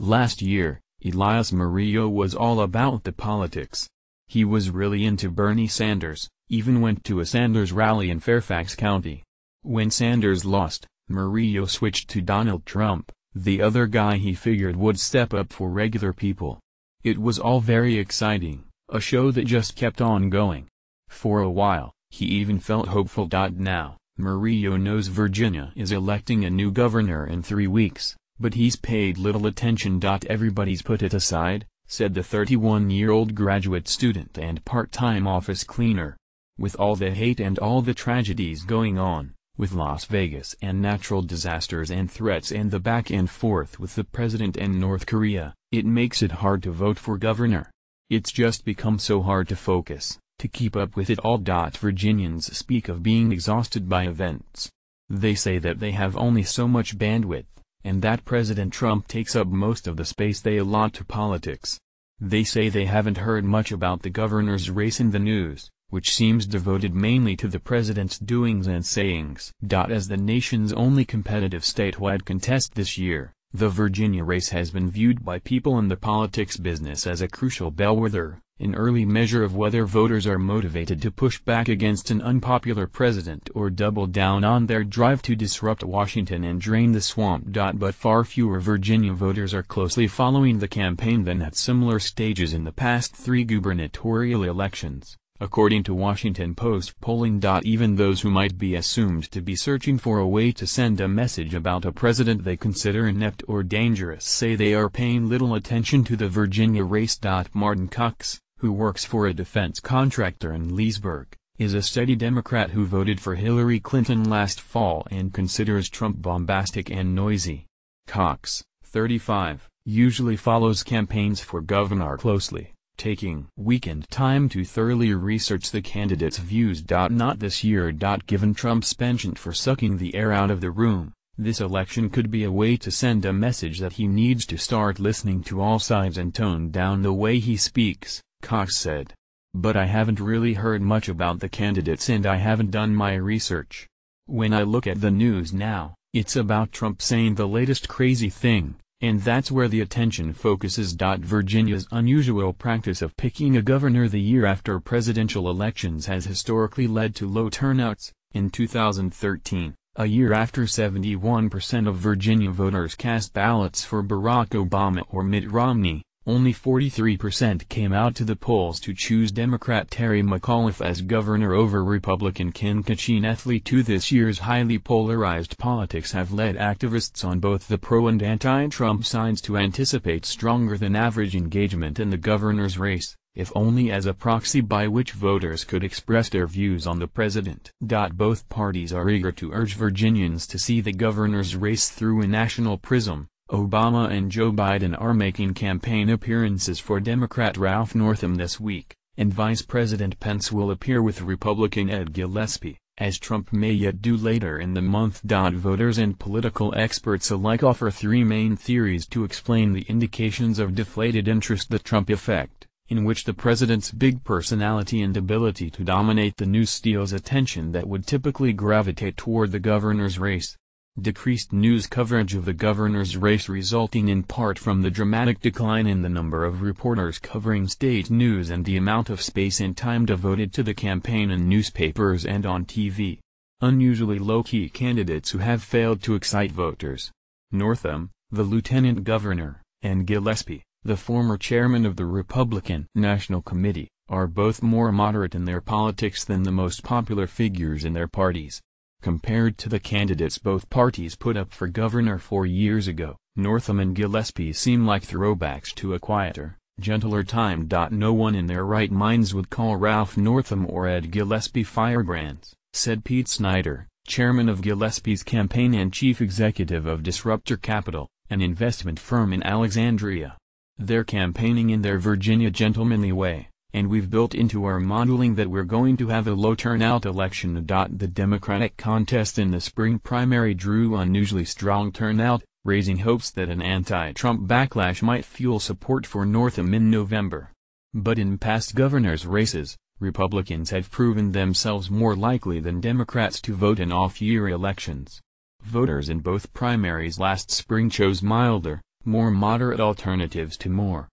Last year, Elias Murillo was all about the politics. He was really into Bernie Sanders, even went to a Sanders rally in Fairfax County. When Sanders lost, Murillo switched to Donald Trump, the other guy he figured would step up for regular people. It was all very exciting, a show that just kept on going. For a while, he even felt hopeful. Now, Murillo knows Virginia is electing a new governor in 3 weeks, but he's paid little attention. Everybody's put it aside, said the 31-year-old graduate student and part-time office cleaner. With all the hate and all the tragedies going on, with Las Vegas and natural disasters and threats and the back and forth with the president and North Korea, it makes it hard to vote for governor. It's just become so hard to focus, to keep up with it all. Virginians speak of being exhausted by events. They say that they have only so much bandwidth, and that President Trump takes up most of the space they allot to politics. They say they haven't heard much about the governor's race in the news, which seems devoted mainly to the president's doings and sayings. As the nation's only competitive statewide contest this year, the Virginia race has been viewed by people in the politics business as a crucial bellwether, an early measure of whether voters are motivated to push back against an unpopular president or double down on their drive to disrupt Washington and drain the swamp. But far fewer Virginia voters are closely following the campaign than at similar stages in the past 3 gubernatorial elections, according to Washington Post polling. Even those who might be assumed to be searching for a way to send a message about a president they consider inept or dangerous say they are paying little attention to the Virginia race. Martin Cox, who works for a defense contractor in Leesburg, is a steady Democrat who voted for Hillary Clinton last fall and considers Trump bombastic and noisy. Cox, 35, usually follows campaigns for governor closely, taking weekend time to thoroughly research the candidates' views. Not this year. Given Trump's penchant for sucking the air out of the room, this election could be a way to send a message that he needs to start listening to all sides and tone down the way he speaks, Cox said. But I haven't really heard much about the candidates and I haven't done my research. When I look at the news now, it's about Trump saying the latest crazy thing, and that's where the attention focuses. Virginia's unusual practice of picking a governor the year after presidential elections has historically led to low turnouts. In 2013, a year after 71% of Virginia voters cast ballots for Barack Obama or Mitt Romney, only 43% came out to the polls to choose Democrat Terry McAuliffe as governor over Republican Ken Cuccinelli. This year's highly polarized politics have led activists on both the pro- and anti-Trump sides to anticipate stronger than average engagement in the governor's race, if only as a proxy by which voters could express their views on the president. Both parties are eager to urge Virginians to see the governor's race through a national prism. Obama and Joe Biden are making campaign appearances for Democrat Ralph Northam this week, and Vice President Pence will appear with Republican Ed Gillespie, as Trump may yet do later in the month. Voters and political experts alike offer 3 main theories to explain the indications of deflated interest, the Trump effect, in which the president's big personality and ability to dominate the news steals attention that would typically gravitate toward the governor's race. Decreased news coverage of the governor's race resulting in part from the dramatic decline in the number of reporters covering state news and the amount of space and time devoted to the campaign in newspapers and on TV. Unusually low-key candidates who have failed to excite voters. Northam, the lieutenant governor, and Gillespie, the former chairman of the Republican National Committee, are both more moderate in their politics than the most popular figures in their parties. Compared to the candidates both parties put up for governor 4 years ago, Northam and Gillespie seem like throwbacks to a quieter, gentler time. No one in their right minds would call Ralph Northam or Ed Gillespie firebrands, said Pete Snyder, chairman of Gillespie's campaign and chief executive of Disruptor Capital, an investment firm in Alexandria. They're campaigning in their Virginia gentlemanly way, and we've built into our modeling that we're going to have a low turnout election. The Democratic contest in the spring primary drew unusually strong turnout, raising hopes that an anti-Trump backlash might fuel support for Northam in November. But in past governors' races, Republicans have proven themselves more likely than Democrats to vote in off-year elections. Voters in both primaries last spring chose milder, more moderate alternatives to more